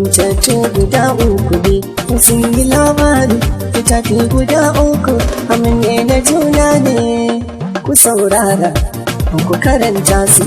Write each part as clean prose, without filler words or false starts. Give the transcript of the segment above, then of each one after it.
Amintattu guda uku ne sun yi labari, littafi guda uku aminne na juna ne, ku saurara ku karanta su.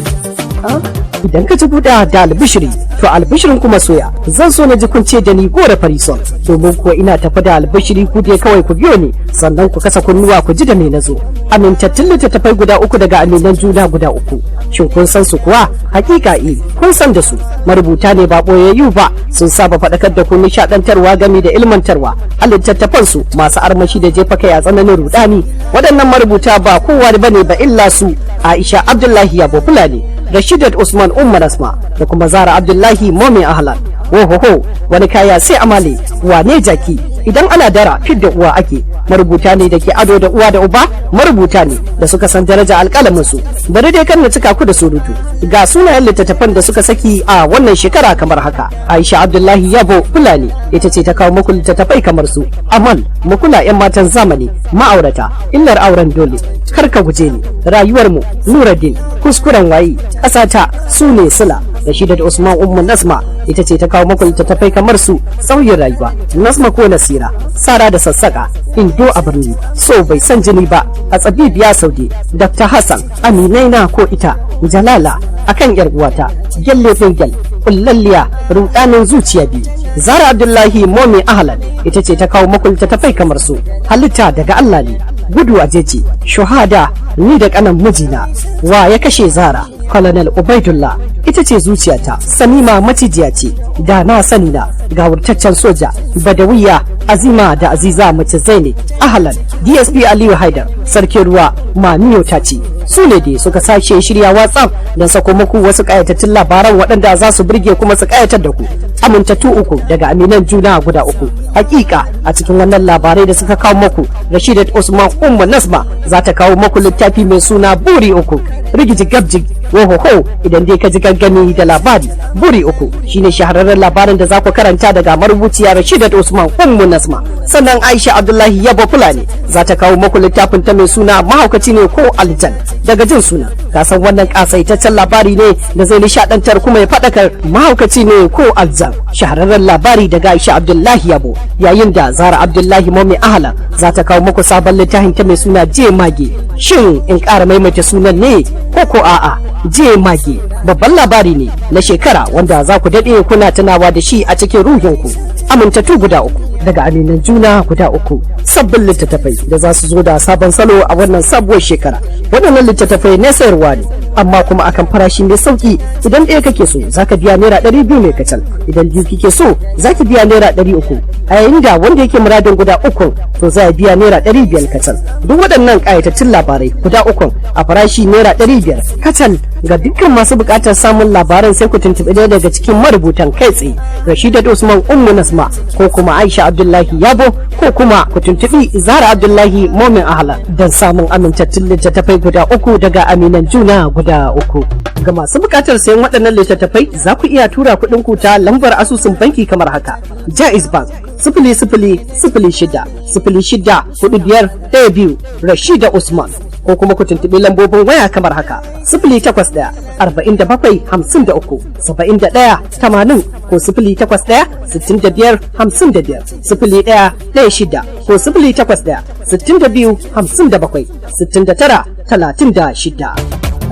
Idan ka ji buɗa da albishiri, to albishirin kuma soya zan so na ji kun ce da ni Gora Farison, domin kuwa ina tafi da albishiri ku dai kawai ku biyo ni, sannan ku kasa kunnuwa ku ji da me nazo. Amintattun littattafai guda uku daga aminan juna guda uku, shin kun san su kuwa? Hakika kun san da su, marubuta ne ba boyayyu ba, sun saba faɗakar da ku nishaɗantarwa game da ilmantarwa a littattafan su masu armashi da jefa kai a tsananin rudani. Waɗannan marubuta ba kowa bane ba illa su Aisha Abdullahi Yabo Fulani, Rashidat Usman Umar Asma da kuma Zara Abdullahi Momi Ahlan. Ho wani kaya sai amale, wane jaki idan ana dara fidda uwa ake. Marubuta ne da ke ado da uwa da uba, marubuta ne da suka san daraja alƙalamin su. Bari dai kan na cika ku da surutu, ga sunayen littattafan da suka saki a wannan shekara kamar haka. Aisha Abdullahi Yabo Fulani ita ce ta kawo muku littattafai kamar su Aman, Mukula 'yan matan zamani, Ma'aurata, Illar auren dole, Karka guje ni, Rayuwar mu, Nuruddin, Kuskuren waye, Ƙasata, Su ne Sila. Rashidat Usman Ummu Nasma ita ce ta kawo muku littattafai kamar su Sauyin rayuwa, Nasma ko Nasira, Sara da Sassaka, Indo a birni, So bai san jini ba, a Tsabibiya Saude, Dr. Hassan, Aminaina ko ita, Jalala, akan yar uwata, Gyalle Fingel, Kullalliya, Rudanin zuciya biyu. Zara Abdullahi Momi Ahlan ita ce ta kawo muku littattafai kamar su Halitta daga Allah ne, Gudu a jeji, Shuhada, Ni da kanan mijina, Wa ya kashe Zara, Colonel Ubaidullah ita ce zuciyata, Samima macijiya ce, Da na sani na, Gawurtaccen soja, Badawiya, Azima da Aziza mace Zainab, Ahlan, DSP Aliyu Haidar, Sarkin ruwa, Mamiyo ta ce. Su ne dai suka sashe shirya WhatsApp don sako muku wasu kayatattun labaran waɗanda za su burge kuma su kayatar da ku. Amintattu uku daga aminan juna guda uku. Hakika a cikin wannan labarai da suka kawo muku, Rashidat Usman Ummu Nasma za ta kawo muku littafi mai suna Buri uku, Rigiji Gabjig. Wohoho idan dai ka ji gangami da labari, Buri uku shine shahararren labarin da za ku karanta daga marubuciya Rashidat Usman Ummu Nasma. Sannan Aisha Abdullahi Yabo Fulani za ta kawo muku littafin ta mai suna Mahaukaci ne ko Aljan. Daga jin suna ka san wannan kasaitaccen labari ne da zai nishadantar kuma ya fadakar. Mahaukaci ne ko Aljan, shahararren labari daga Aisha Abdullahi Yabo, yayin da Zara Abdullahi Momi Ahlan za ta kawo muku sabon littafin ta mai suna Je Mage. Shin in ƙara maimaita sunan ne ko a'a? Je Mage babban labari ne na shekara wanda za ku daɗe kuna tunawa da shi a cikin ruhinku. Amintattu guda uku daga aminan juna guda uku, sabbin littattafai da za su zo da sabon salo a wannan sabuwar shekara. Waɗannan littattafai na sayarwa ne, amma kuma akan farashi mai sauki. Idan ɗaya kake so zaka biya naira 200 ne kacal, idan biyu kike so zaki biya naira 300, a yayin da wanda yake muradin guda uku to za biya naira 500 kacal. Duk waɗannan ƙayatattun labarai guda uku a farashi naira 500 kacal. Ga dukkan masu buƙatar samun labaran sai ku tuntuɓi ɗaya daga cikin marubutan kai tsaye, Rashidat Usman Ummu Nasma ko kuma Aisha Abdullahi Yabo, ko kuma ku tuntuɓi Zara Abdullahi Momin Ahlan don samun amintattun littattafai guda uku daga aminan juna guda uku. Ga masu buƙatar sayan waɗannan littattafai za ku iya tura kuɗin ku ta lambar asusun banki kamar haka: Jaiz Bank 0006064512 Rashida Usman, ko kuma ku tuntuɓi lambobin waya kamar haka: 081 47 53 71 80 ko 081 65 55 0116 ko 081 62 57 69 36.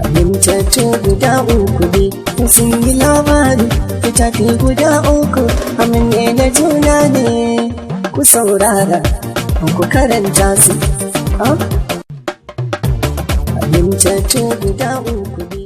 Amintattu guda uku ne sun yi labari, littafi guda uku aminne na juna ne, ku saurara ku karanta su. Amintattu guda uku ne.